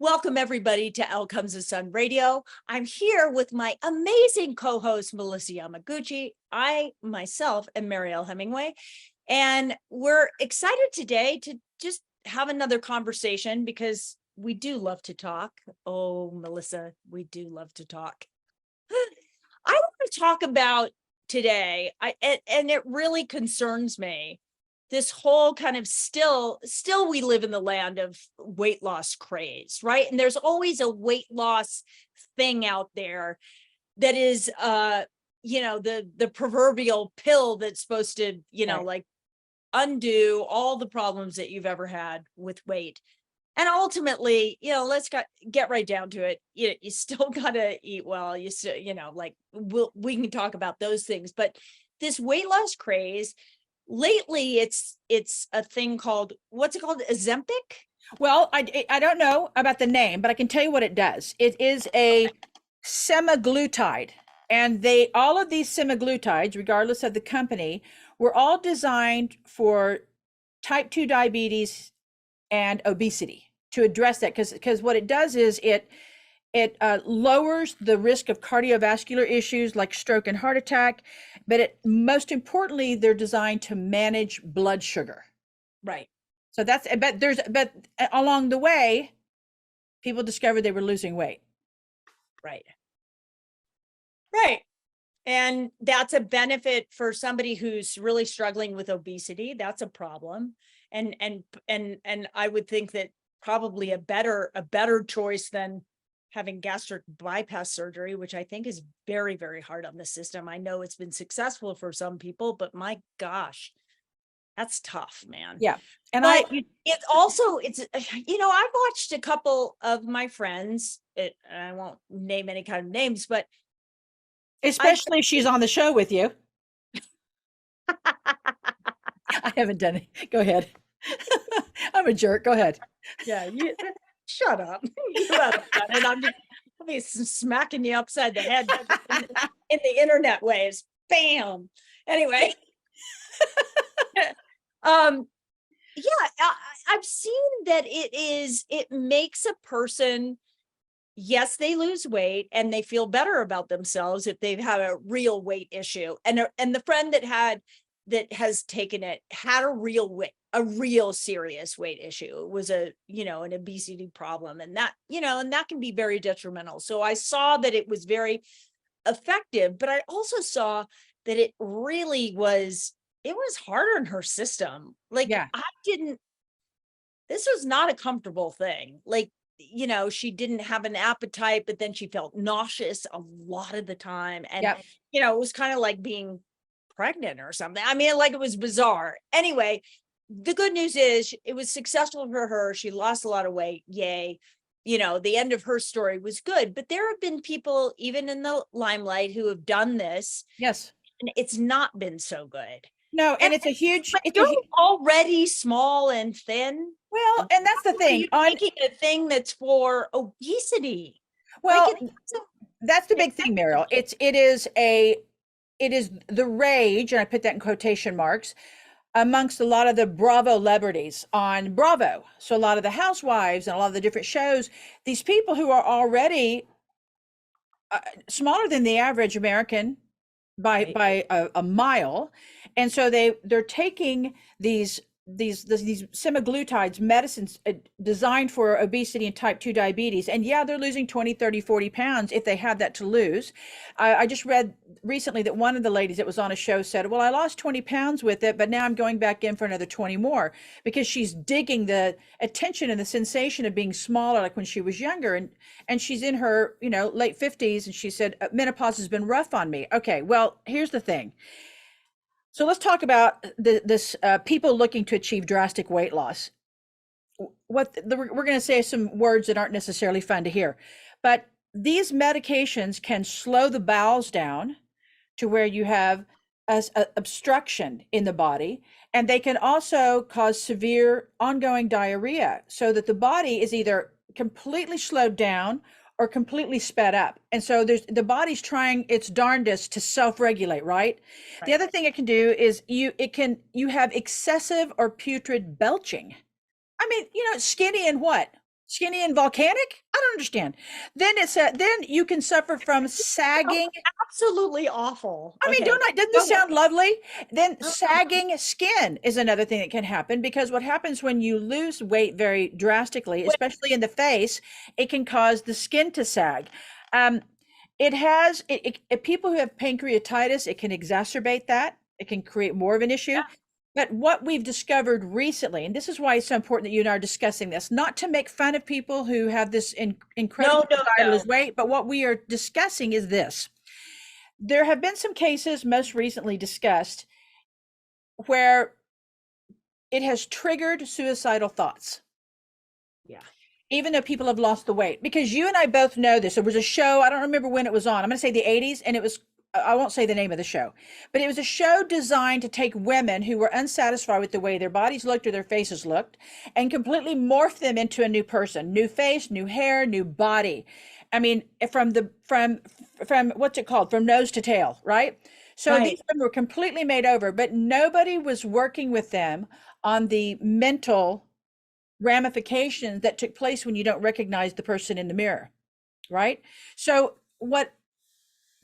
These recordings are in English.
Welcome, everybody, to Out Comes the Sun Radio. I'm here with my amazing co-host, Melissa Yamaguchi. I, myself, am Mariel Hemingway, and we're excited today to just have another conversation because we do love to talk. Oh, Melissa, we do love to talk. I want to talk about today, and it really concerns me, this whole kind of still we live in the land of weight loss craze, right? And there's always a weight loss thing out there that is the proverbial pill that's supposed to Right. like undo all the problems that you've ever had with weight. And ultimately, let's get right down to it. You still gotta eat well. You still, like we can talk about those things, but this weight loss craze lately, it's a thing called, what's it called? Ozempic? Well, I don't know about the name, but I can tell you what it does. It is a semaglutide, and all of these semaglutides, regardless of the company, were all designed for type 2 diabetes and obesity to address that. Because what it does is it lowers the risk of cardiovascular issues like stroke and heart attack, but most importantly, they're designed to manage blood sugar. Right. So but along the way, people discovered they were losing weight. Right. And that's a benefit for somebody who's really struggling with obesity. That's a problem. And I would think that probably a better choice than having gastric bypass surgery, which I think is very, very hard on the system. I know it's been successful for some people, but my gosh, that's tough, man. Yeah. And But it's I've watched a couple of my friends, I won't name any kind of names, but especially if she's on the show with you. I haven't done it. Go ahead. I'm a jerk. Go ahead. Yeah, shut up. You let have done it. I'll be smacking you upside the head in the internet waves. Bam. Anyway. I've seen that it makes a person, yes, they lose weight and they feel better about themselves if they've had a real weight issue. And the friend that has taken it had a real serious weight issue. It was an obesity problem, and that can be very detrimental. So I saw that it was very effective, but I also saw that it really was hard on her system. Like, Yeah. this was not a comfortable thing. Like, she didn't have an appetite, but then she felt nauseous a lot of the time. And, Yep. it was kind of like being pregnant or something. I mean, like, it was bizarre. Anyway, the good news is it was successful for her. She lost a lot of weight. Yay. The end of her story was good, but there have been people even in the limelight who have done this. Yes. And it's not been so good. No, and it's a huge. But you're already small and thin. Well, and that's the thing. You're making a thing that's for obesity. Well, that's the big thing, Mariel. It is the rage, and I put that in quotation marks, amongst a lot of the Bravo celebrities on Bravo. So a lot of the housewives and a lot of the different shows, these people who are already smaller than the average American by a mile, and so they're taking these semaglutides, medicines designed for obesity and type 2 diabetes, and yeah, they're losing 20, 30, 40 pounds if they have that to lose. I just read recently that one of the ladies that was on a show said, well, I lost 20 pounds with it, but now I'm going back in for another 20 more, because she's digging the attention and the sensation of being smaller, like when she was younger. And she's in her late 50s, and she said, menopause has been rough on me. Okay, well, here's the thing. So let's talk about this people looking to achieve drastic weight loss. We're going to say some words that aren't necessarily fun to hear, but these medications can slow the bowels down to where you have a obstruction in the body, and they can also cause severe ongoing diarrhea, so that the body is either completely slowed down or completely sped up. And so the body's trying its darndest to self-regulate, right? The other thing it can do is you have excessive or putrid belching. I mean, skinny and what? Skinny and volcanic? I don't understand. Then then you can suffer from Oh, sagging. absolutely awful. I mean, Okay. doesn't Go this ahead. sound lovely? Then sagging skin is another thing that can happen, because what happens when you lose weight very drastically, especially in the face, it can cause the skin to sag. Um, people who have pancreatitis, it can exacerbate that. It can create more of an issue. But what we've discovered recently, and this is why it's so important that you and I are discussing this, not to make fun of people who have this incredible No, no, desire to no. lose weight, but what we are discussing is this. There have been some cases most recently discussed where it has triggered suicidal thoughts, Yeah. even though people have lost the weight. Because you and I both know this. There was a show, I don't remember when it was on. I'm going to say the 80s, and it was, I won't say the name of the show, but it was a show designed to take women who were unsatisfied with the way their bodies looked or their faces looked and completely morph them into a new person, new face, new hair, new body. I mean, from what's it called? From nose to tail, right? So Right. these women were completely made over, but nobody was working with them on the mental ramifications that took place when you don't recognize the person in the mirror, right? So what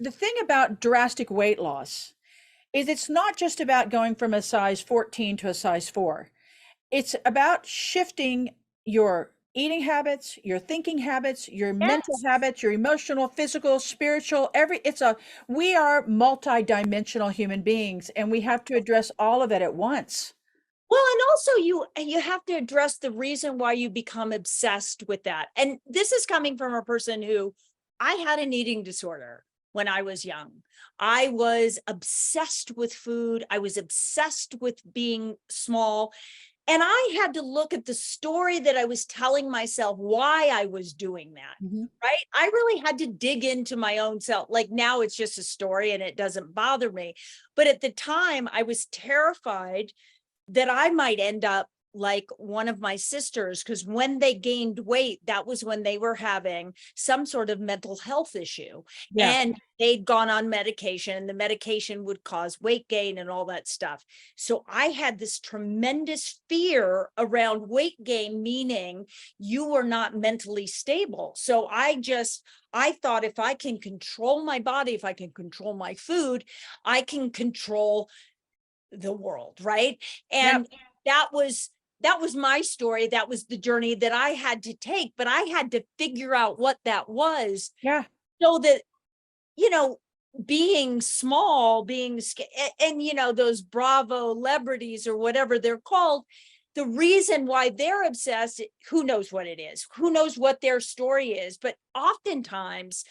the thing about drastic weight loss is, it's not just about going from a size 14 to a size 4. It's about shifting your eating habits, your thinking habits, your mental Yes. habits, your emotional, physical, spiritual, we are multi-dimensional human beings, and we have to address all of it at once. Well, and also you have to address the reason why you become obsessed with that. And this is coming from a person who, I had an eating disorder when I was young. I was obsessed with food. I was obsessed with being small. And I had to look at the story that I was telling myself why I was doing that. Mhm. Right. I really had to dig into my own self. Like now it's just a story and it doesn't bother me. But at the time, I was terrified that I might end up like one of my sisters, because when they gained weight, that was when they were having some sort of mental health issue. Yeah. And they'd gone on medication, and the medication would cause weight gain and all that stuff. So I had this tremendous fear around weight gain, meaning you were not mentally stable. So I thought, if I can control my body, if I can control my food, I can control the world, right? Yep. And that was my story. That was the journey that I had to take, but I had to figure out what that was, Yeah. so that, you know, being small, and those Bravo celebrities or whatever they're called, the reason why they're obsessed, who knows what it is, who knows what their story is, but oftentimes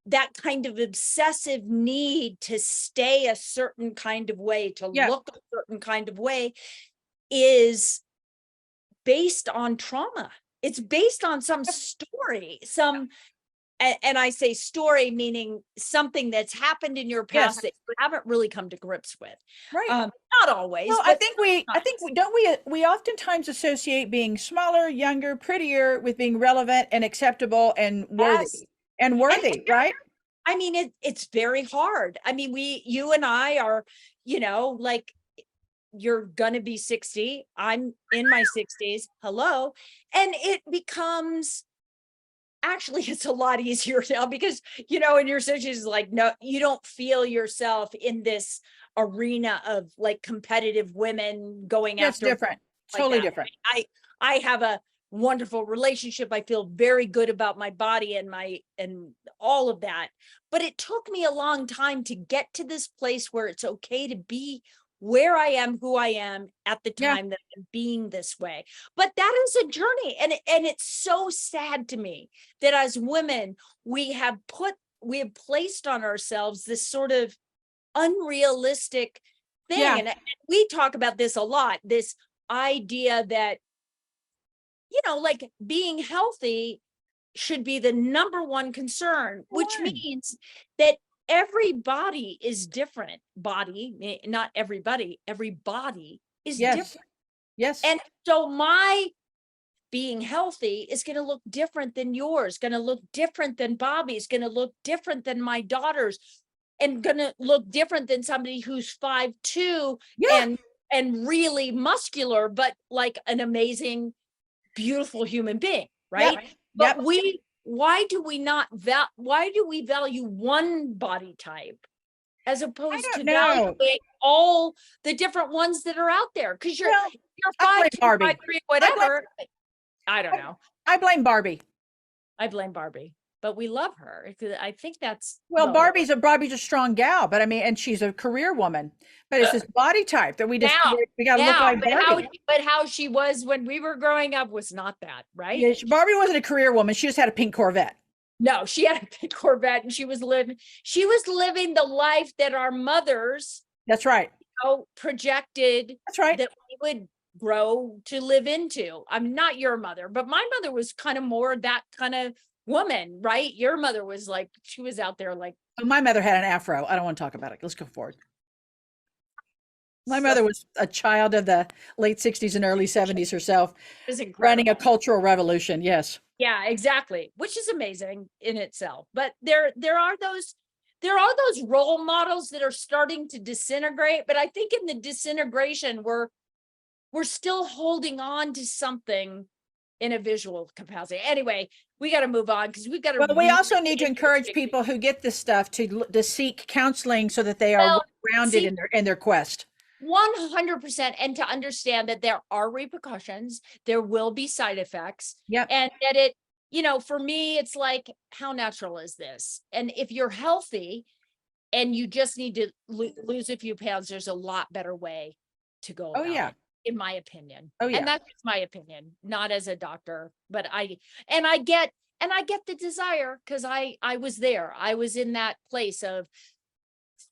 that kind of obsessive need to stay a certain kind of way, to Yeah. look a certain kind of way, is based on trauma. It's based on some story, and I say story meaning something that's happened in your Yes. past that you haven't really come to grips with. Right. Not always, Well, but I think sometimes. we oftentimes associate being smaller, younger, prettier with being relevant and acceptable and Yes. worthy, right? I mean, it's very hard. I mean, you and I are, like, you're gonna be 60. I'm in my 60s. Hello. And it becomes, actually, it's a lot easier now because, in your 60s, like, no, you don't feel yourself in this arena of like competitive women going That's after different. like Totally that. different. I have a wonderful relationship. I feel very good about my body and all of that. But it took me a long time to get to this place where it's okay to be where I am, who I am at the Yeah. time that I'm being this way. But that is a journey. And it's so sad to me that as women, we have placed on ourselves this sort of unrealistic thing. Yeah. And we talk about this a lot, this idea that, like, being healthy should be the number one concern, which One. means that every body is different. Not everybody, every body is Yes. different. Yes. And so my being healthy is going to look different than yours, going to look different than Bobby's, going to look different than my daughter's, and going to look different than somebody who's 5'2" Yeah. and really muscular, but like an amazing, beautiful human being. right? Yep. But why do we value one body type as opposed to don't know. valuing all the different ones that are out there? Because you're Well, I five, blame two, Barbie. 5'3", whatever. I don't know. I blame Barbie. I blame Barbie, but we love her. I think that's Well, Barbie's a strong gal, but I mean, and she's a career woman, but it's this body type that we got to look like Barbie. But how she was when we were growing up was not that, right? Yeah, Barbie wasn't a career woman. She just had a pink Corvette. No, she had a pink Corvette, and she was living the life that our mothers, that's right, projected. That's right. That we would grow to live into. I'm not your mother, but my mother was kind of more that kind of woman, right? Your mother was like, she was out there like. My mother had an afro. I don't want to talk about it. Let's go forward. My mother was a child of the late 60s and early 70s herself, running a cultural revolution. Yes. Yeah, exactly. Which is amazing in itself. But there are those role models that are starting to disintegrate. But I think in the disintegration, we're still holding on to something in a visual capacity. Anyway, we got to move on because we've got to. Well, we also need to encourage people who get this stuff to seek counseling so that they are grounded in their quest. 100%, and to understand that there are repercussions, there will be side effects. Yep. And that it, for me, it's like, how natural is this? And if you're healthy and you just need to lose a few pounds, there's a lot better way to go about it, in my opinion. And that's just my opinion, not as a doctor, but I get the desire, because I was there. I was in that place of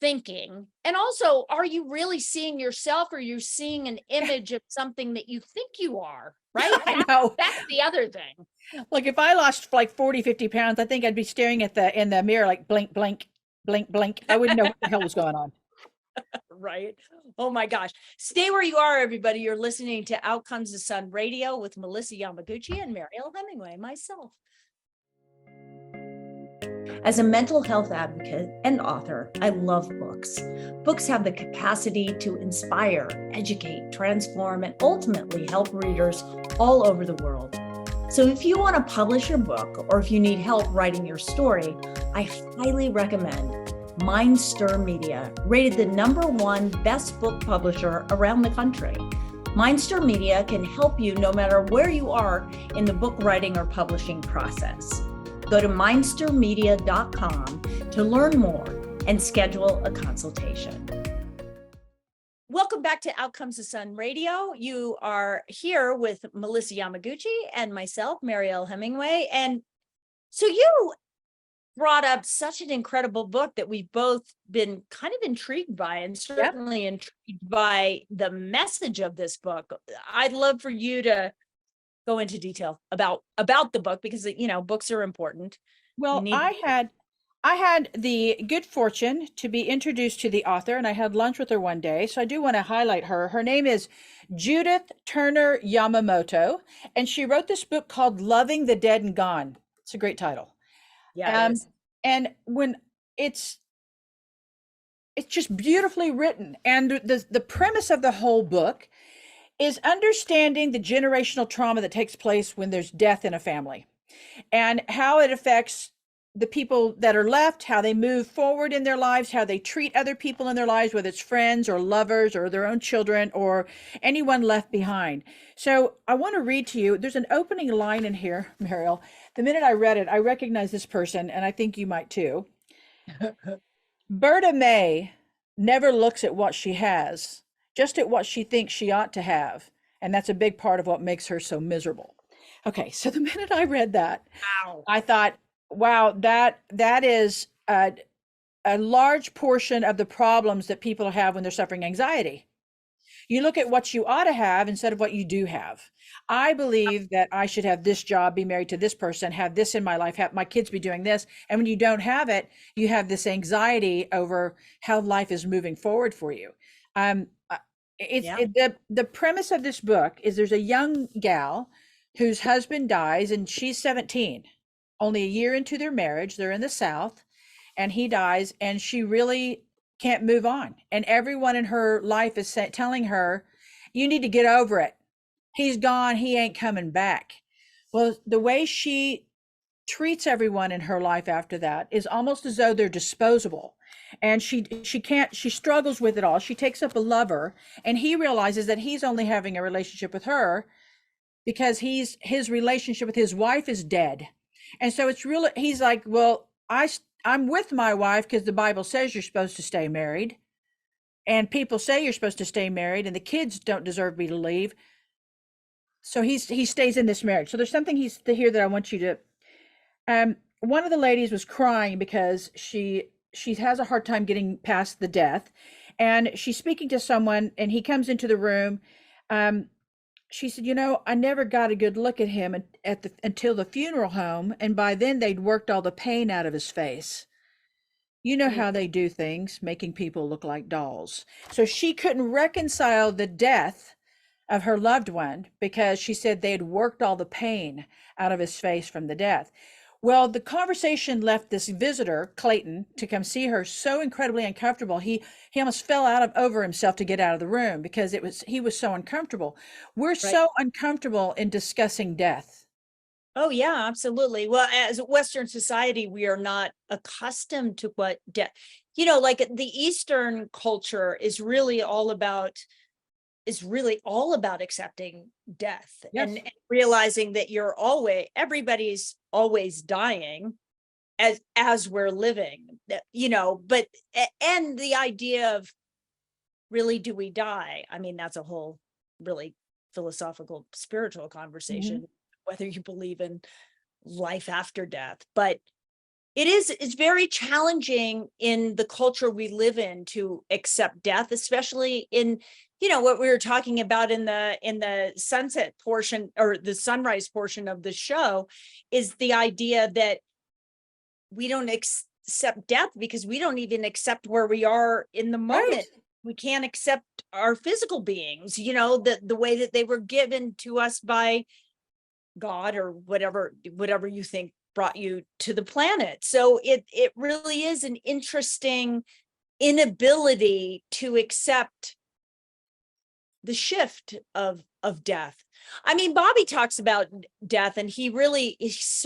thinking. And also, are you really seeing yourself, or you're seeing an image of something that you think you are, right? I know. That's the other thing. Like if I lost like 40, 50 pounds, I think I'd be staring in the mirror like blink, blink, blink, blink. I wouldn't know what the hell was going on. Right. Oh my gosh. Stay where you are, everybody. You're listening to Out Comes the Sun Radio with Melissa Yamaguchi and Mariel Hemingway, myself. As a mental health advocate and author, I love books. Books have the capacity to inspire, educate, transform, and ultimately help readers all over the world. So if you want to publish your book, or if you need help writing your story, I highly recommend Mindstir Media, rated the #1 best book publisher around the country. Mindstir Media can help you no matter where you are in the book writing or publishing process. Go to mindstirmedia.com to learn more and schedule a consultation. Welcome back to Out Comes the Sun Radio. You are here with Melissa Yamaguchi and myself, Mariel Hemingway. And so you brought up such an incredible book that we've both been kind of intrigued by, and certainly intrigued by the message of this book. I'd love for you to go into detail about the book, because books are important. Well, I had the good fortune to be introduced to the author, and I had lunch with her one day, so I do want to highlight her. Her name is Judith Turner Yamamoto, and she wrote this book called Loving the Dead and Gone. It's a great title. Yeah. And when it's just beautifully written, and the premise of the whole book is understanding the generational trauma that takes place when there's death in a family, and how it affects the people that are left, how they move forward in their lives, how they treat other people in their lives, whether it's friends or lovers or their own children or anyone left behind. So I want to read to you. There's an opening line in here, Mariel. The minute I read it, I recognized this person, and I think you might too. Berta May never looks at what she has, just at what she thinks she ought to have. And that's a big part of what makes her so miserable. Okay, so the minute I read that, I thought, wow, that is a large portion of the problems that people have when they're suffering anxiety. You look at what you ought to have instead of what you do have. I believe that I should have this job, be married to this person, have this in my life, have my kids be doing this. And when you don't have it, you have this anxiety over how life is moving forward for you. The premise of this book is there's a young gal whose husband dies, and she's 17, only a year into their marriage. They're in the South, and he dies, and she really can't move on. And everyone in her life is telling her, you need to get over it. He's gone. He ain't coming back. Well, the way she treats everyone in her life after that is almost as though they're disposable. And she struggles with it all. She takes up a lover, and he realizes that he's only having a relationship with her because his relationship with his wife is dead. And so it's really, he's like, well, I'm with my wife because the Bible says you're supposed to stay married, and people say you're supposed to stay married, and the kids don't deserve me to leave. So he stays in this marriage. So there's something he's here that I want you to. One of the ladies was crying because she has a hard time getting past the death, and she's speaking to someone, and he comes into the room. She said, I never got a good look at him until the funeral home, and by then they'd worked all the pain out of his face. You know how they do things, making people look like dolls. So she couldn't reconcile the death of her loved one because she said they had worked all the pain out of his face from the death. Well, the conversation left this visitor, Clayton, to come see her so incredibly uncomfortable. He almost fell over himself to get out of the room because he was so uncomfortable. We're Right. so uncomfortable in discussing death. Oh, yeah, absolutely. Well, as a Western society, we are not accustomed to what death, like the Eastern culture is really all about accepting death. Yes. And realizing that everybody's always dying as we're living, but and the idea of, really, do we die? I mean, that's a whole really philosophical, spiritual conversation, whether you believe in life after death. But it's very challenging in the culture we live in to accept death, especially in, what we were talking about in the sunset portion or the sunrise portion of the show, is the idea that we don't accept death because we don't even accept where we are in the moment. Right. We can't accept our physical beings, the way that they were given to us by God or whatever you think brought you to the planet. So it really is an interesting inability to accept the shift of death. I mean, Bobby talks about death, and he really is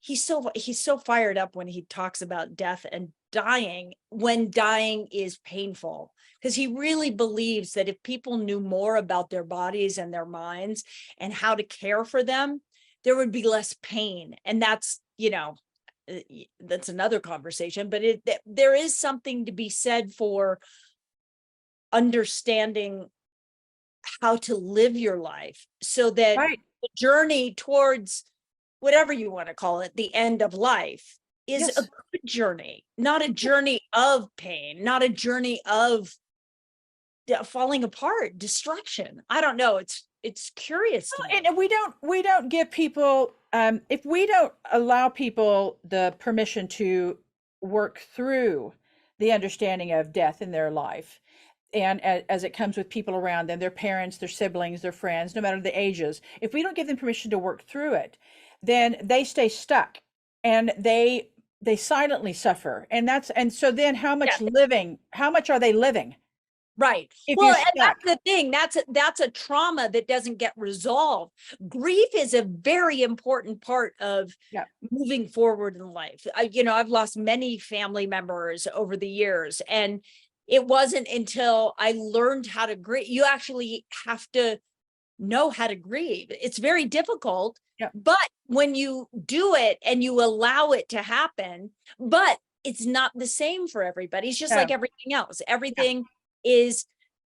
he's so fired up when he talks about death and dying, when dying is painful, because he really believes that if people knew more about their bodies and their minds and how to care for them, there would be less pain. And that's that's another conversation, but there is something to be said for understanding how to live your life so that the journey towards whatever you want to call it, the end of life, is a good journey, not a journey of pain, not a journey of falling apart, destruction. I don't know. It's curious to me. And we don't give people, if we don't allow people the permission to work through the understanding of death in their life, and as it comes with people around them, their parents, their siblings, their friends, no matter the ages, if we don't give them permission to work through it, then they stay stuck, and they silently suffer. And so then how much are they living? Right. Well, and that's the thing. That's a trauma that doesn't get resolved. Grief is a very important part of moving forward in life. I've lost many family members over the years, and it wasn't until I learned how to grieve. You actually have to know how to grieve. It's very difficult, but when you do it and you allow it to happen, but it's not the same for everybody. It's just like everything else. Everything is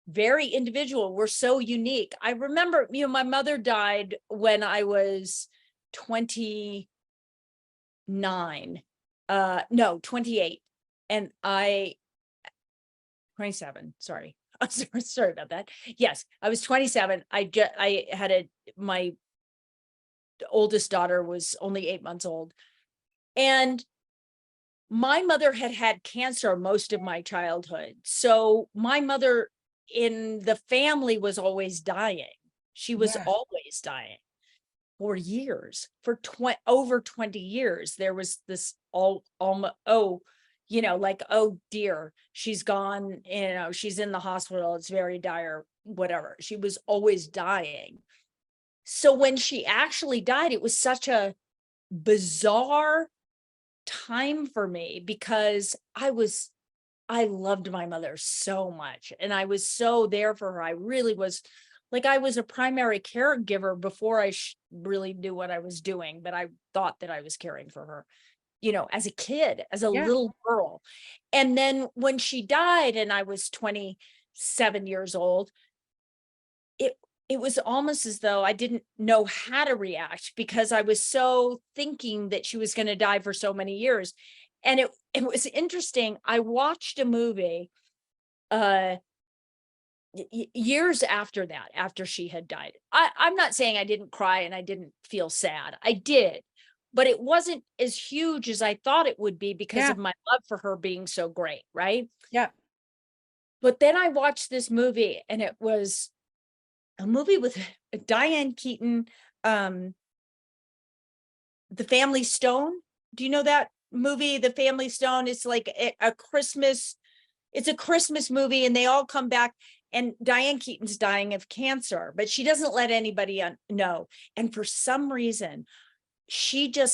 very individual. We're so unique. I remember, my mother died when I was 29, no, 28. And 27, sorry. Sorry about that. Yes, I was 27. I had my oldest daughter was only 8 months old. And my mother had cancer most of my childhood. So my mother in the family was always dying. She was always dying for years, for over 20 years. There was this like, oh dear, she's gone, she's in the hospital, it's very dire, whatever. She was always dying. So when she actually died, it was such a bizarre time for me because I loved my mother so much and I was so there for her. I really was like, I was a primary caregiver before I really knew what I was doing, but I thought that I was caring for her, as a kid, as a Yeah. little girl. And then when she died and I was 27 years old, it it was almost as though I didn't know how to react because I was so thinking that she was going to die for so many years. And it was interesting. I watched a movie uh years after that, after she had died. I'm not saying I didn't cry and I didn't feel sad. I did, but it wasn't as huge as I thought it would be because Yeah. of my love for her being so great, right? Yeah. But then I watched this movie and it was a movie with Diane Keaton, um, The Family Stone. Do you know that movie, The Family Stone? It's like a Christmas, it's a Christmas movie and they all come back and Diane Keaton's dying of cancer, but she doesn't let anybody know. And for some reason,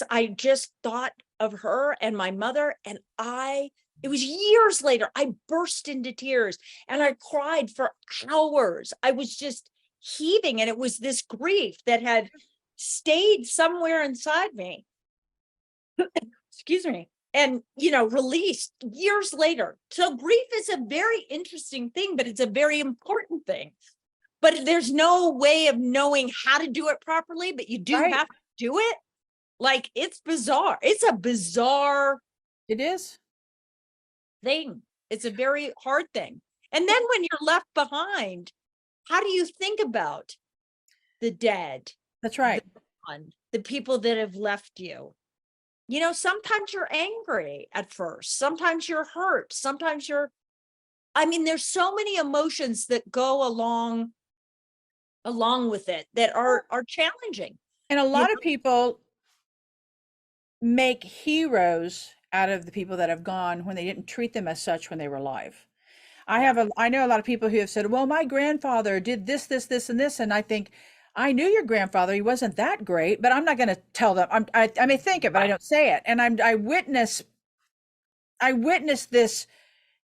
I just thought of her and my mother and it was years later, I burst into tears and I cried for hours. I was just heaving and it was this grief that had stayed somewhere inside me. Excuse me. And, released years later. So grief is a very interesting thing, but it's a very important thing. But there's no way of knowing how to do it properly, but you do Right. have to do it. Like, it's bizarre. It's a bizarre It is. thing. It's a very hard thing. And then when you're left behind, how do you think about the dead, That's right. the people that have left you? Sometimes you're angry at first. Sometimes you're hurt. Sometimes there's so many emotions that go along with it that are challenging. And a You lot know? of people make heroes out of the people that have gone when they didn't treat them as such when they were alive. I know a lot of people who have said, well, my grandfather did this, this, this, and this. And I think, I knew your grandfather. He wasn't that great, but I'm not going to tell them. I may think it, but I don't say it. And I witness this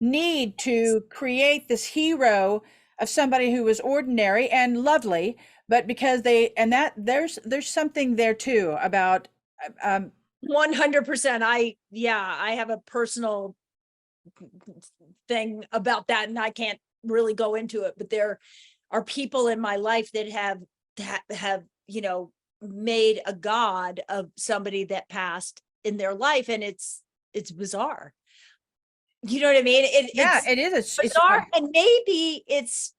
need to create this hero of somebody who was ordinary and lovely, but because there's something there too about 100%. I have a personal thing about that and I can't really go into it, but there are people in my life that have made a god of somebody that passed in their life, and it's bizarre. You know what I mean? it is. It's bizarre, and maybe it's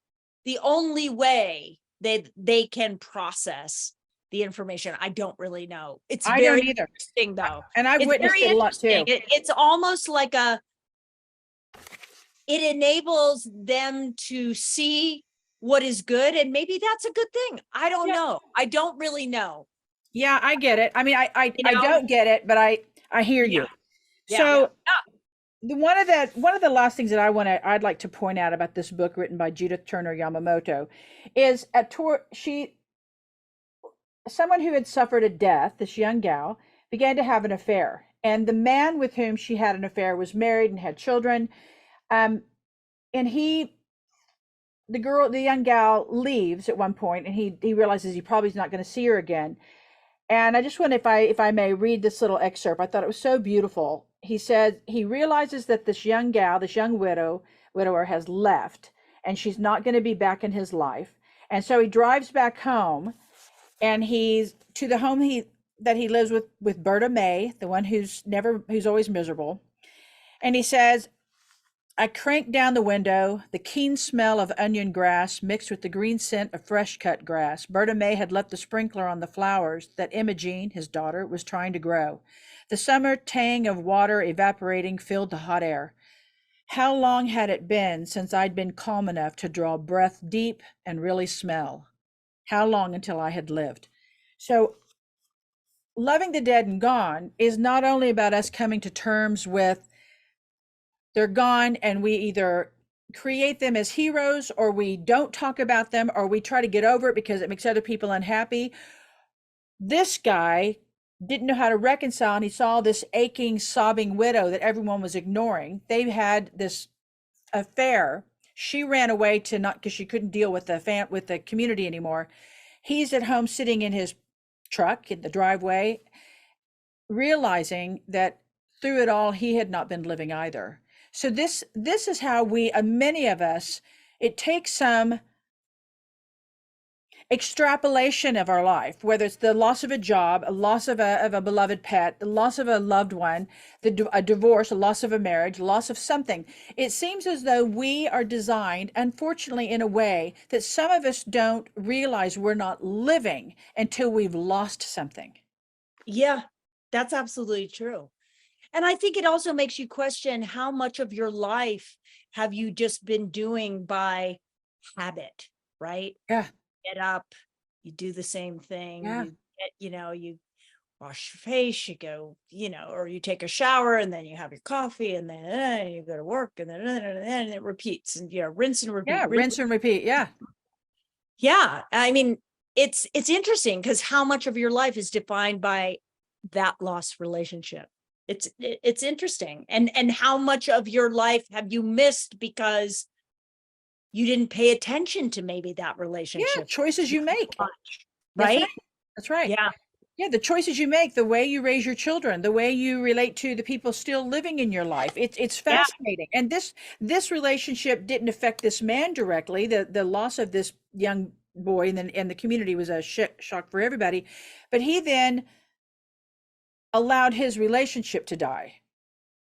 the only way they can process the information. I don't really know. It's I very don't either. interesting though. And I've It's witnessed very it a lot too. interesting. It's almost like it enables them to see what is good, and maybe that's a good thing. I don't know. I don't really know. Yeah, I get it. I mean, I You know? don't get it, but I hear you. So one of the last things that I'd like to point out about this book written by Judith Turner Yamamoto is someone who had suffered a death, this young gal, began to have an affair. And the man with whom she had an affair was married and had children. And the young gal leaves at one point, and he realizes he probably is not going to see her again. And I just want, if I may read this little excerpt. I thought it was so beautiful. He said he realizes that this young widower has left, and she's not going to be back in his life. And so he drives back home, and he's to the home that he lives with Berta May, the one who's always miserable. And he says, I cranked down the window. The keen smell of onion grass mixed with the green scent of fresh cut grass. Berta May had left the sprinkler on the flowers that Imogene, his daughter, was trying to grow. The summer tang of water evaporating filled the hot air. How long had it been since I'd been calm enough to draw breath deep and really smell? How long until I had lived? So loving the dead and gone is not only about us coming to terms with they're gone, and we either create them as heroes, or we don't talk about them, or we try to get over it because it makes other people unhappy. This guy didn't know how to reconcile, and he saw this aching, sobbing widow that everyone was ignoring. They had this affair. She ran away to not because she couldn't deal with the community anymore. He's at home sitting in his truck in the driveway, realizing that through it all he had not been living either. So this is how we, many of us, it takes some extrapolation of our life, whether it's the loss of a job, a loss of a beloved pet, the loss of a loved one, a divorce, a loss of a marriage, loss of something. It seems as though we are designed, unfortunately, in a way that some of us don't realize we're not living until we've lost something. Yeah, that's absolutely true. And I think it also makes you question how much of your life have you just been doing by habit, right? Yeah. Get up, you do the same thing, Yeah. you get, you wash your face, you go, or you take a shower and then you have your coffee and then you go to work and then it repeats and rinse and repeat. Yeah. Rinse and repeat. Yeah. Yeah. I mean, it's interesting because how much of your life is defined by that lost relationship. It's interesting. And how much of your life have you missed because you didn't pay attention to maybe that relationship? Yeah. Choices you make. Right? That's right. Yeah. Yeah, the choices you make, the way you raise your children, the way you relate to the people still living in your life. It's fascinating. And this relationship didn't affect this man directly. The loss of this young boy and the community was a shock for everybody. But he then allowed his relationship to die.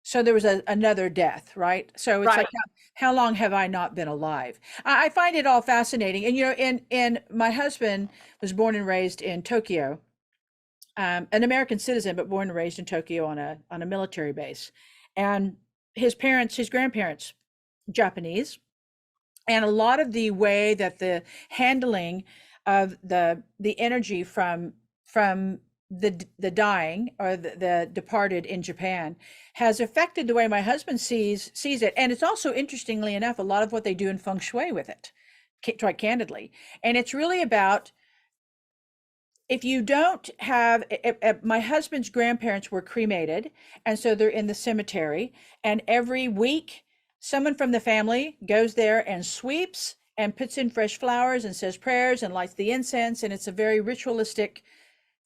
So there was another death, right? So it's like, how long have I not been alive? I find it all fascinating. And in my husband was born and raised in Tokyo, an American citizen, but born and raised in Tokyo on a military base. And his grandparents, Japanese, and a lot of the way that the handling of the energy from the dying or the departed in Japan has affected the way my husband sees it. And it's also, interestingly enough, a lot of what they do in feng shui with it, quite candidly. And it's really about, if you don't have, my husband's grandparents were cremated, and so they're in the cemetery, and every week someone from the family goes there and sweeps and puts in fresh flowers and says prayers and lights the incense, and it's a very ritualistic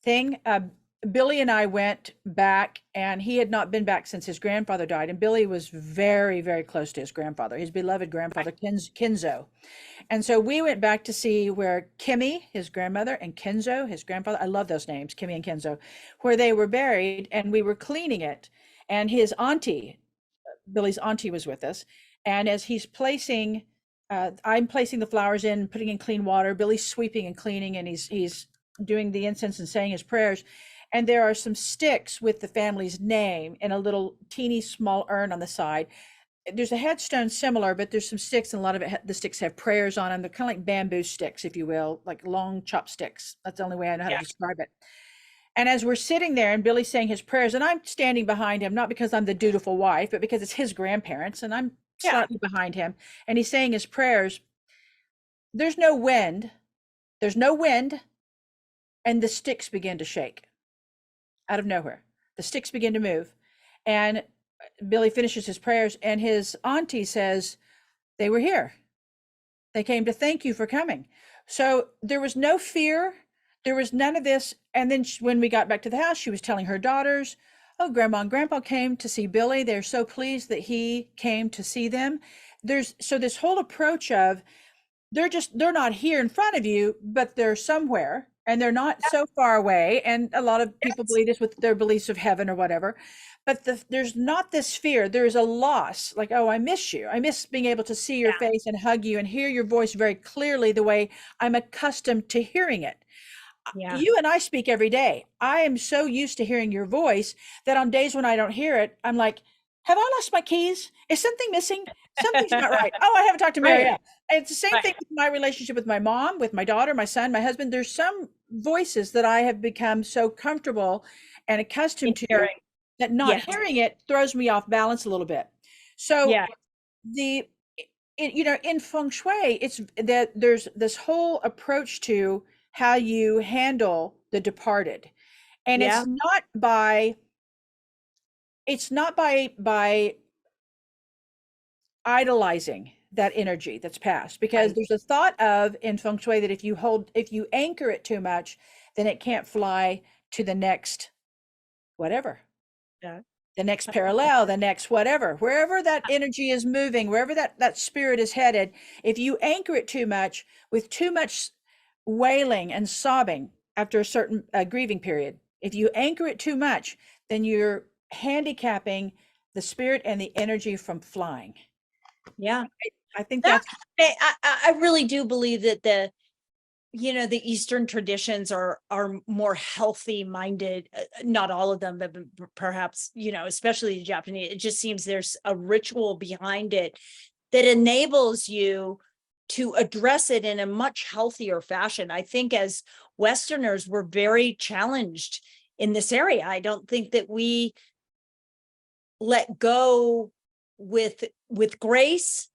thing. Billy and I went back, and he had not been back since his grandfather died, and Billy was very, very close to his grandfather, his beloved grandfather, Kenzo. And so we went back to see where Kimmy, his grandmother, and Kenzo, his grandfather, I love those names, Kimmy and Kenzo, where they were buried, and we were cleaning it. And his auntie, Billy's auntie, was with us. And as he's placing, I'm placing the flowers in, putting in clean water, Billy's sweeping and cleaning, and he's doing the incense and saying his prayers. And there are some sticks with the family's name in a little teeny small urn on the side. There's a headstone similar, but there's some sticks, and a lot of the sticks have prayers on them. They're kind of like bamboo sticks, if you will, like long chopsticks. That's the only way I know how to describe it. And as we're sitting there and Billy's saying his prayers, and I'm standing behind him, not because I'm the dutiful wife, but because it's his grandparents, and I'm slightly behind him, and he's saying his prayers. There's no wind. There's no wind. And the sticks begin to shake out of nowhere. The sticks begin to move. And Billy finishes his prayers, and his auntie says, they were here. They came to thank you for coming. So there was no fear. There was none of this. And then when we got back to the house, she was telling her daughters, oh, Grandma and Grandpa came to see Billy. They're so pleased that he came to see them. So this whole approach of, they're not here in front of you, but they're somewhere, and they're not so far away. And a lot of people believe this with their beliefs of heaven or whatever. But there's not this fear. There's a loss, like, oh, I miss you. I miss being able to see your face and hug you and hear your voice very clearly the way I'm accustomed to hearing it. You and I speak every day. I am so used to hearing your voice that on days when I don't hear it, I'm like, have I lost my keys? Is something missing? Something's not right. Oh, I haven't talked to Mariel. It's the same thing with my relationship with my mom, with my daughter, my son, my husband. There's some voices that I have become so comfortable and accustomed to that not hearing it throws me off balance a little bit. So in feng shui, it's that there's this whole approach to how you handle the departed. And Yeah. it's not by idolizing that energy that's passed, because Right. there's a thought of in feng shui that if you anchor it too much, then it can't fly to the next whatever, Yeah. the next parallel, the next whatever, wherever that energy is moving, wherever that spirit is headed. If you anchor it too much with too much wailing and sobbing after a certain grieving period, if you anchor it too much, then you're handicapping the spirit and the energy from flying. Yeah. I think That that's I really do believe that the Eastern traditions are more healthy minded. Not all of them, but perhaps, especially the Japanese. It just seems there's a ritual behind it that enables you to address it in a much healthier fashion. I think as Westerners, we're very challenged in this area. I don't think that we let go with grace,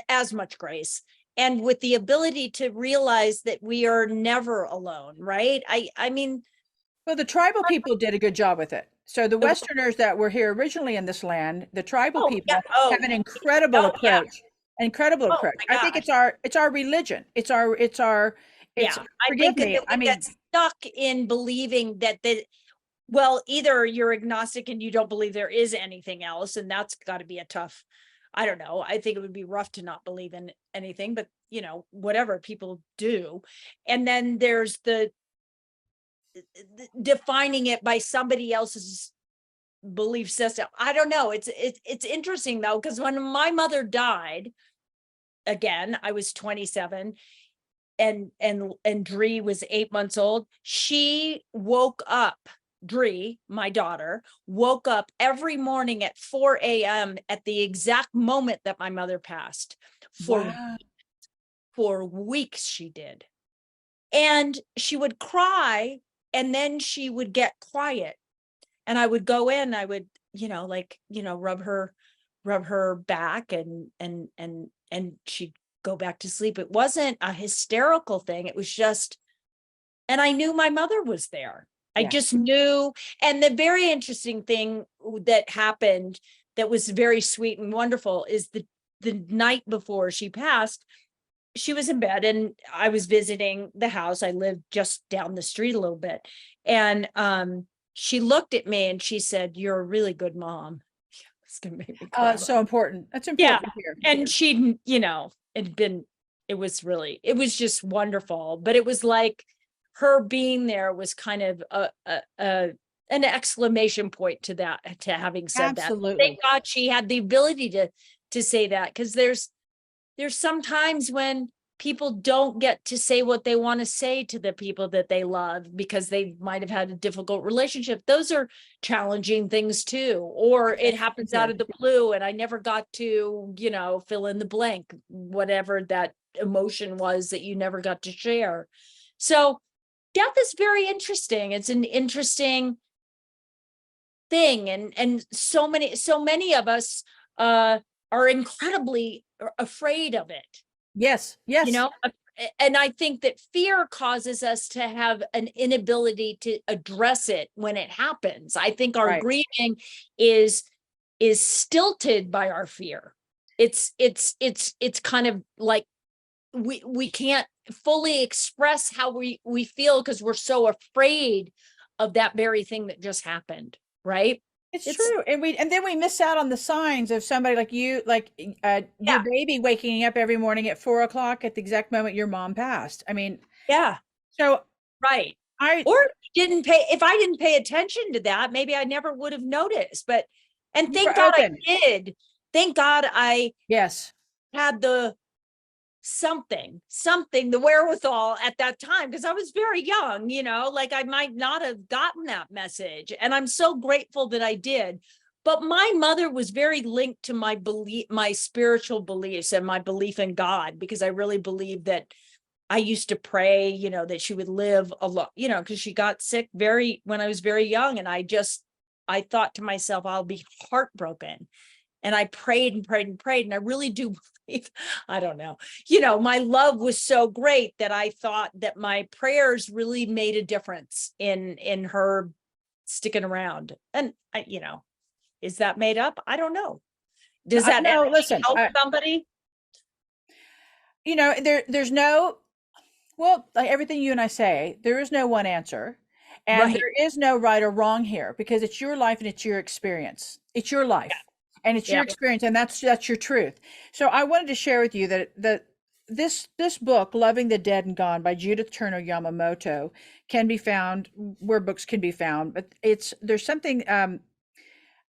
as much grace, and with the ability to realize that we are never alone, right? I mean, well, the tribal people did a good job with it. So the the, Westerners that were here originally in this land, the tribal oh yeah, people have an incredible oh yeah, approach. Incredible oh approach. my I think gosh, it's our religion. It's yeah. I forgive think that me. I we get mean, stuck in believing that well, either you're agnostic and you don't believe there is anything else, and that's got to be a tough, I don't know. I think it would be rough to not believe in anything, but whatever people do. And then there's the defining it by somebody else's belief system. I don't know. It's interesting though, because when my mother died, again, I was 27 and Dree was 8 months old. She woke up. Dree, my daughter, woke up every morning at 4 a.m. at the exact moment that my mother passed. wow. For weeks she did. And she would cry and then she would get quiet. And I would go in, I would, rub her back and she'd go back to sleep. It wasn't a hysterical thing. It was just, and I knew my mother was there. I Yeah. just knew. And the very interesting thing that happened that was very sweet and wonderful is the night before she passed, she was in bed and I was visiting the house. I lived just down the street a little bit. And she looked at me and she said, "You're a really good mom." It's gonna make me cry. So important. That's Yeah. important to hear. And she, it was just wonderful. But it was like her being there was kind of an exclamation point to that, to having said that. Absolutely. Thank God she had the ability to say that, because there's some times when people don't get to say what they want to say to the people that they love because they might have had a difficult relationship. Those are challenging things too. Or it happens out of the blue and I never got to, fill in the blank, whatever that emotion was that you never got to share. So death is very interesting. It's an interesting thing. And so many of us are incredibly afraid of it, Yes. Yes. and I think that fear causes us to have an inability to address it when it happens. I think our Right. grieving is stilted by our fear. It's kind of like we can't fully express how we feel because we're so afraid of that very thing that just happened, right? It's It's true. And then we miss out on the signs of somebody like you, like your yeah, baby waking up every morning at 4 o'clock at the exact moment your mom passed. I mean, yeah, so right. I, Or if I didn't pay attention to that, maybe I never would have noticed. And you thank were God I open. did. Thank God I Yes. had the the wherewithal at that time, because I was very young, like I might not have gotten that message. And I'm so grateful that I did. But my mother was very linked to my spiritual beliefs and my belief in God, because I really believe that I used to pray, that she would live a lot, because she got sick when I was very young. And I thought to myself, I'll be heartbroken And I prayed and prayed and prayed. And I really do believe, I don't know, my love was so great that I thought that my prayers really made a difference in her sticking around. And is that made up? I don't know. Does that No, listen, help somebody? there's no, well, like everything you and I say, there is no one answer. And Right. there is no right or wrong here, because it's your life and it's your experience. It's your life and it's your Yeah. experience, and that's your truth. So I wanted to share with you that this book, Loving the Dead and Gone by Judith Turner Yamamoto, can be found where books can be found. But there's something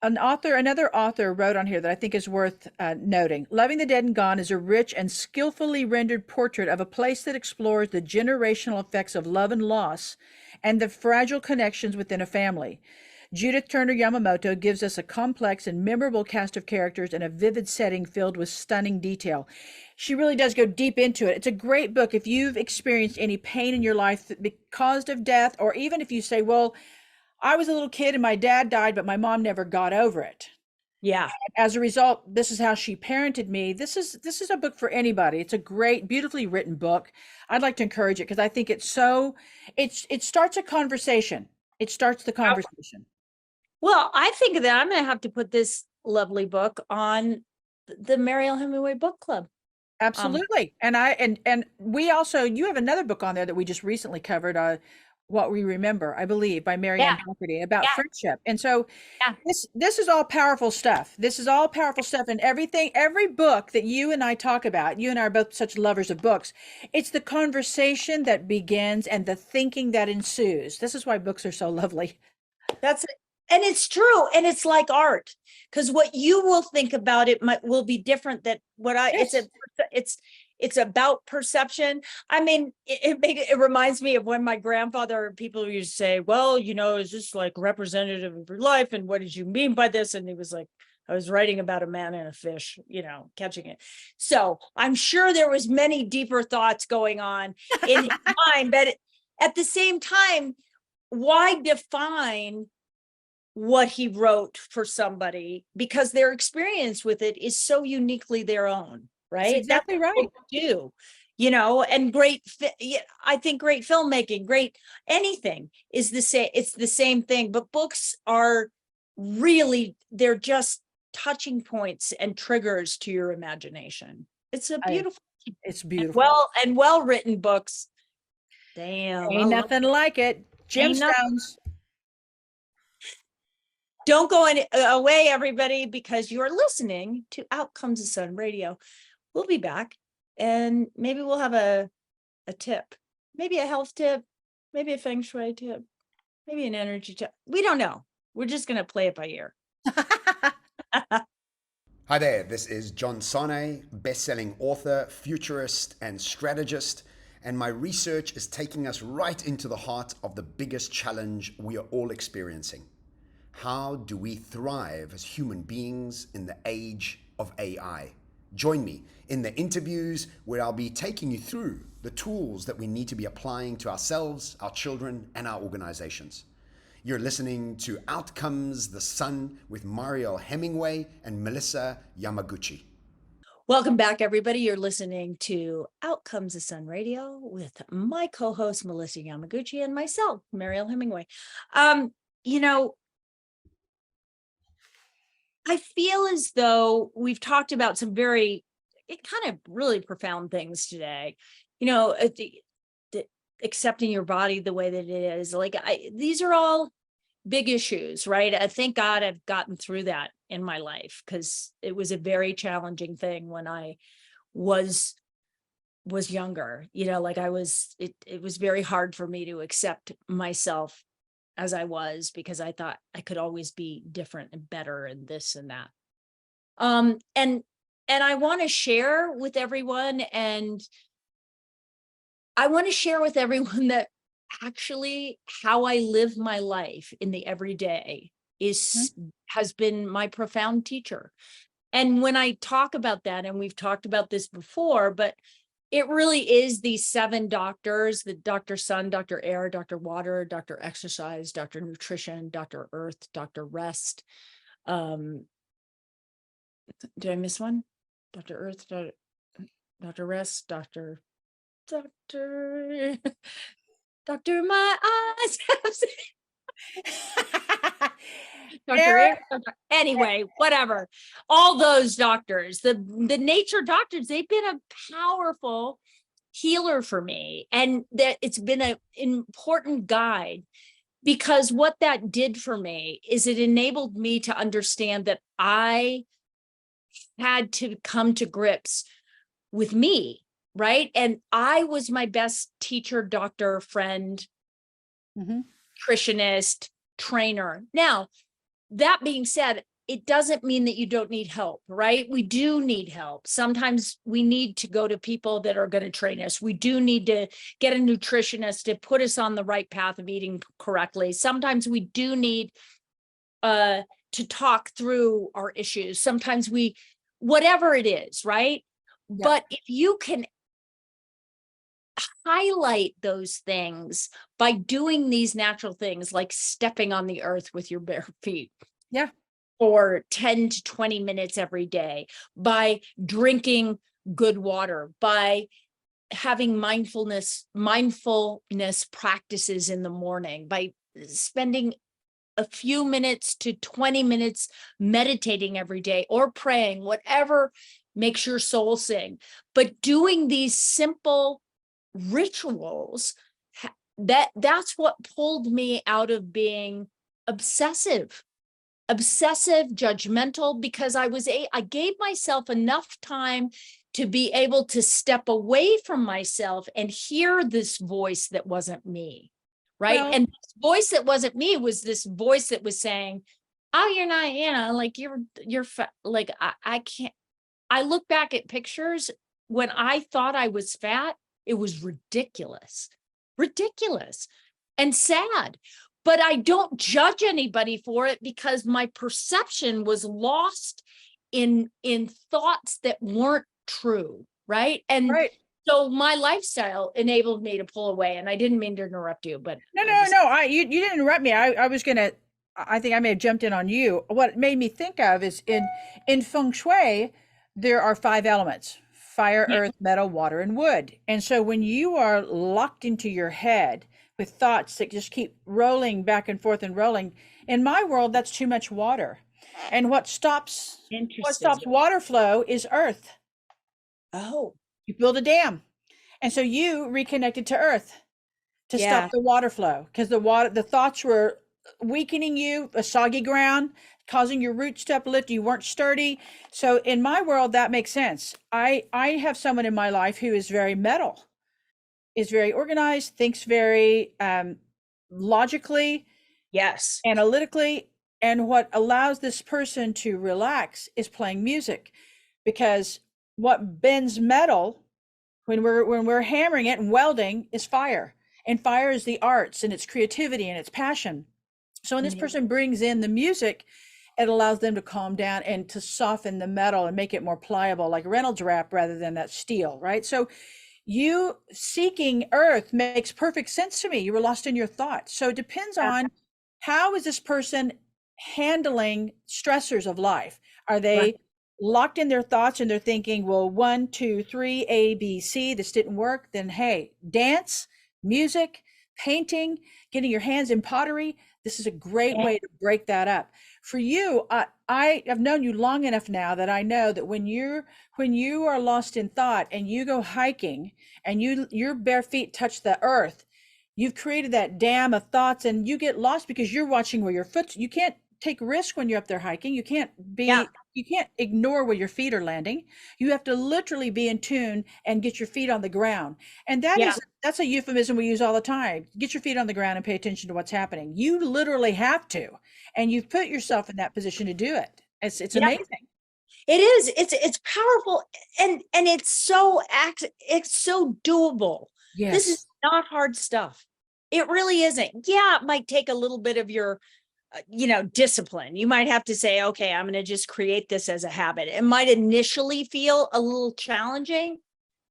another author wrote on here that I think is worth noting. Loving the Dead and Gone is a rich and skillfully rendered portrait of a place that explores the generational effects of love and loss and the fragile connections within a family. Judith Turner Yamamoto gives us a complex and memorable cast of characters in a vivid setting filled with stunning detail. She really does go deep into it. It's a great book if you've experienced any pain in your life because of death, or even if you say, well, I was a little kid and my dad died, but my mom never got over it. Yeah. As a result, this is how she parented me. This is a book for anybody. It's a great, beautifully written book. I'd like to encourage it because I think it starts a conversation. It starts the conversation. Well, I think that I'm going to have to put this lovely book on the Mariel Hemingway Book Club. Absolutely. And we also, you have another book on there that we just recently covered, What We Remember, I believe, by Marianne Doherty, about friendship. And so this is all powerful stuff. This is all powerful stuff. And every book that you and I talk about, you and I are both such lovers of books, it's the conversation that begins and the thinking that ensues. This is why books are so lovely. That's it. And it's true. And it's like art, because what you will think about it will be different than what it's about perception. I mean, it reminds me of when my grandfather, people used to say, well, is this like representative of your life? And what did you mean by this? And he was like, I was writing about a man and a fish, catching it. So I'm sure there was many deeper thoughts going on in his mind, but at the same time, why define what he wrote for somebody, because their experience with it is so uniquely their own, right? That's exactly right. Do and I think great filmmaking, great anything is the same. It's the same thing, but books are really, they're just touching points and triggers to your imagination. It's beautiful. And well-written books. Damn, ain't nothing like it. Gemstones. Don't go away, everybody, because you're listening to Out Comes the Sun Radio. We'll be back, and maybe we'll have a tip, maybe a health tip, maybe a feng shui tip, maybe an energy tip. We don't know. We're just going to play it by ear. Hi there, this is John Sane, best-selling author, futurist, and strategist, and my research is taking us right into the heart of the biggest challenge we are all experiencing. How do we thrive as human beings in the age of AI? Join me in the interviews where I'll be taking you through the tools that we need to be applying to ourselves, our children, and our organizations. You're listening to Out Comes the Sun with Mariel Hemingway and Melissa Yamaguchi. Welcome back, everybody. You're listening to Out Comes the Sun Radio with my co-host, Melissa Yamaguchi, and myself, Mariel Hemingway. I feel as though we've talked about some really profound things today. Accepting your body the way that it is. These are all big issues, right? I thank God I've gotten through that in my life, because it was a very challenging thing when I was younger. It was very hard for me to accept myself as I was, because I thought I could always be different and better and this and that. And I want to share with everyone, that actually how I live my life in the everyday has been my profound teacher. And when I talk about that, and we've talked about this before, but it really is these 7 doctors: the Dr. Sun, Dr. Air, Dr. Water, Dr. Exercise, Dr. Nutrition, Dr. Earth, Dr. Rest, Did I miss one? Dr. Earth, Dr. Rest, Dr. Dr. My eyes have seen. Dr. Eric, Air, anyway, whatever. All those doctors, the nature doctors, they've been a powerful healer for me. And that it's been an important guide, because what that did for me is it enabled me to understand that I had to come to grips with me, right? And I was my best teacher, doctor, friend, nutritionist, trainer. Now, that being said, it doesn't mean that you don't need help, right? We do need help. Sometimes we need to go to people that are going to train us. We do need to get a nutritionist to put us on the right path of eating correctly. Sometimes we do need to talk through our issues. Sometimes whatever it is, right? Yeah. But if you can highlight those things by doing these natural things, like stepping on the earth with your bare feet. Yeah. For 10 to 20 minutes every day, by drinking good water, by having mindfulness practices in the morning, by spending a few minutes to 20 minutes meditating every day or praying, whatever makes your soul sing. But doing these simple rituals, that's what pulled me out of being obsessive, judgmental, because I gave myself enough time to be able to step away from myself and hear this voice that wasn't me, right? Well, and this voice that wasn't me was this voice that was saying, oh, you're not, like you're like, I can't. I look back at pictures when I thought I was fat, it was ridiculous and sad. But I don't judge anybody for it, because my perception was lost in thoughts that weren't true, right? And right. so my lifestyle enabled me to pull away. And I didn't mean to interrupt you, but No. You didn't interrupt me. I think I may have jumped in on you. What it made me think of is in feng shui, there are 5 elements: fire, earth, metal, water, and wood. And so when you are locked into your head with thoughts that just keep rolling back and forth and rolling, in my world, that's too much water. And what stops water flow is earth. Oh, You build a dam. And so you reconnected to earth to stop the water flow, because the thoughts were weakening you, a soggy ground, causing your roots to uplift. You weren't sturdy. So in my world, that makes sense. I have someone in my life who is very metal, is very organized, thinks very logically, yes, analytically. And what allows this person to relax is playing music, because what bends metal when we're hammering it and welding is fire. And fire is the arts, and it's creativity, and it's passion. So when this person brings in the music, it allows them to calm down and to soften the metal and make it more pliable, like Reynolds wrap rather than that steel, right? So you seeking earth makes perfect sense to me. You were lost in your thoughts. So it depends on how is this person handling stressors of life. Are they locked in their thoughts and they're thinking, well, 1, 2, 3, A, B, C, this didn't work? Then, hey, dance, music, painting, getting your hands in pottery. This is a great way to break that up. For you, I have known you long enough now that I know that when you are lost in thought and you go hiking and your bare feet touch the earth, you've created that dam of thoughts, and you get lost because you're watching where you can't take risk when you're up there hiking. You can't ignore where your feet are landing. You have to literally be in tune and get your feet on the ground. And that's a euphemism we use all the time. Get your feet on the ground and pay attention to what's happening. You literally have to, and you've put yourself in that position to do it. It's amazing. It is. It's powerful, and it's so doable. Yes. This is not hard stuff. It really isn't. Yeah, it might take a little bit of your discipline. You might have to say, okay, I'm going to just create this as a habit. It might initially feel a little challenging,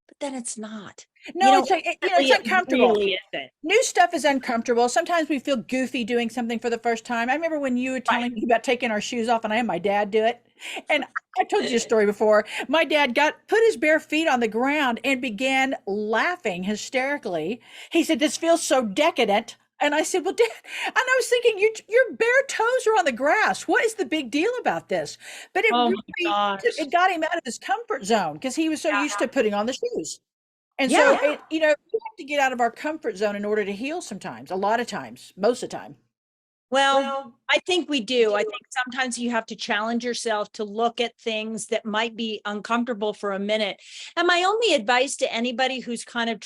but then it's not. No, it's uncomfortable. It really isn't. New stuff is uncomfortable. Sometimes we feel goofy doing something for the first time. I remember when you were telling me about taking our shoes off, and I had my dad do it. And I told you a story before. My dad put his bare feet on the ground and began laughing hysterically. He said, "This feels so decadent." And I said, "Well, Dad," and I was thinking, your bare toes are on the grass. What is the big deal about this? But it Oh my really, gosh. it got him out of his comfort zone because he was so used to putting on the shoes. And so, Yeah. we have to get out of our comfort zone in order to heal sometimes, a lot of times, most of the time. Well, I think we do. I think sometimes you have to challenge yourself to look at things that might be uncomfortable for a minute. And my only advice to anybody who's kind of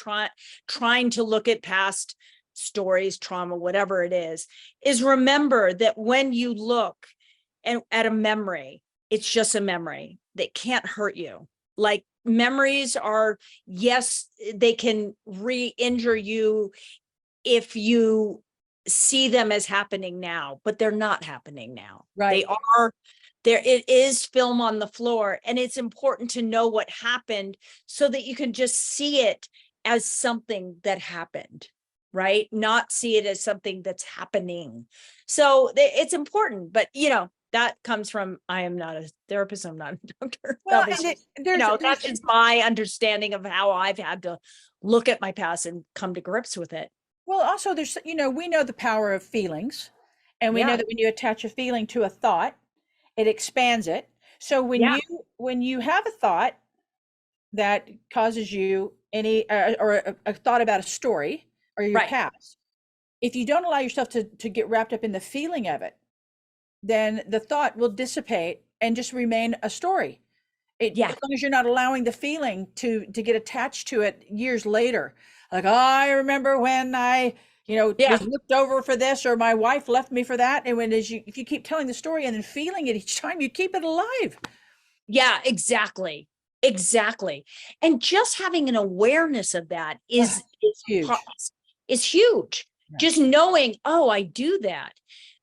trying to look at past stories, trauma, whatever it is remember that when you look at a memory, it's just a memory that can't hurt you. Like memories are, yes, they can re-injure you if you see them as happening now, but they're not happening now. Right. They are there. It is film on the floor, and it's important to know what happened so that you can just see it as something that happened, right? Not see it as something that's happening. So it's important, but that comes from, I am not a therapist, I'm not a doctor. Well, That was, and that is my understanding of how I've had to look at my past and come to grips with it. well, also there's, we know the power of feelings, and we know Yeah. that when you attach a feeling to a thought, it expands it. So Yeah. when you have a thought that causes you any or a thought about a story or your Right. past, if you don't allow yourself to get wrapped up in the feeling of it, then the thought will dissipate and just remain a story. Yeah. As long as you're not allowing the feeling to get attached to it years later. Like, oh, I remember when I, was looked over for this, or my wife left me for that. And if you keep telling the story and then feeling it each time, you keep it alive. Yeah, exactly. Exactly. And just having an awareness of that is huge. Is huge. Yeah. Just knowing, oh, I do that.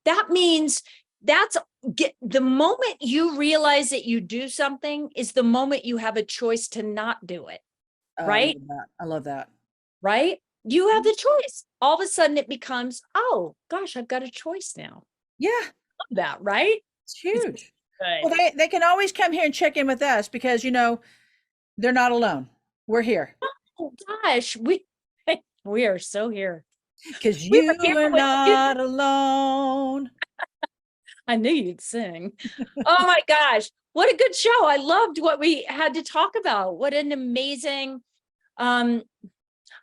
That means the moment you realize that you do something is the moment you have a choice to not do it. Right? I love that. Right? You have the choice. All of a sudden it becomes, oh gosh, I've got a choice now. Yeah. Love that, right? It's huge. Good. Well, they can always come here and check in with us because, they're not alone. We're here. Oh gosh, we are so here. Because you are not alone. I knew you'd sing. Oh my gosh, what a good show. I loved what we had to talk about. What an amazing,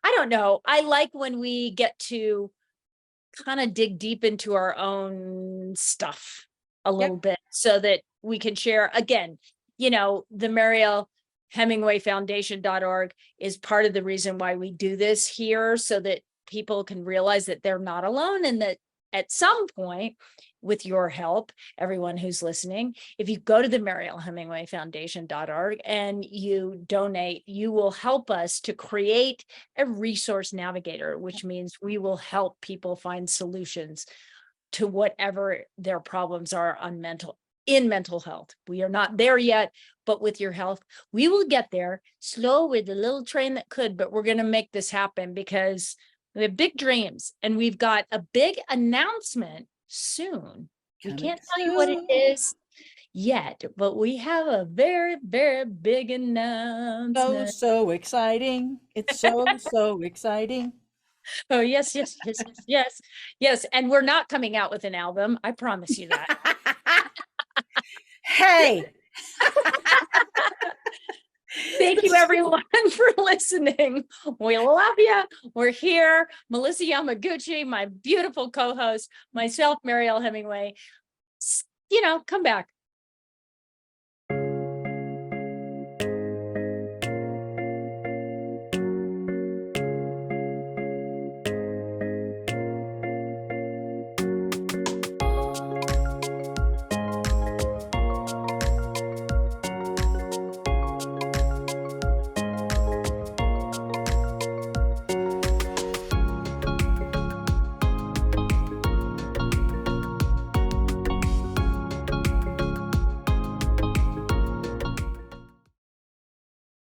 I don't know. I like when we get to kind of dig deep into our own stuff a little bit so that we can share. Again, the Mariel Hemingway Foundation.org is part of the reason why we do this here, so that people can realize that they're not alone, and that at some point, with your help, everyone who's listening, if you go to the Mariel Hemingway Foundation.org and you donate, you will help us to create a resource navigator, which means we will help people find solutions to whatever their problems are in mental health. We are not there yet, but with your help, we will get there. Slow with the little train that could, but we're going to make this happen because we have big dreams, and we've got a big announcement soon. We can't tell you what it is yet, but we have a very, very big announcement. So exciting. It's so exciting. Oh, yes. And we're not coming out with an album. I promise you that. Hey. Thank you, everyone, for listening. We love you. We're here. Melissa Yamaguchi, my beautiful co-host, myself, Mariel Hemingway. Come back.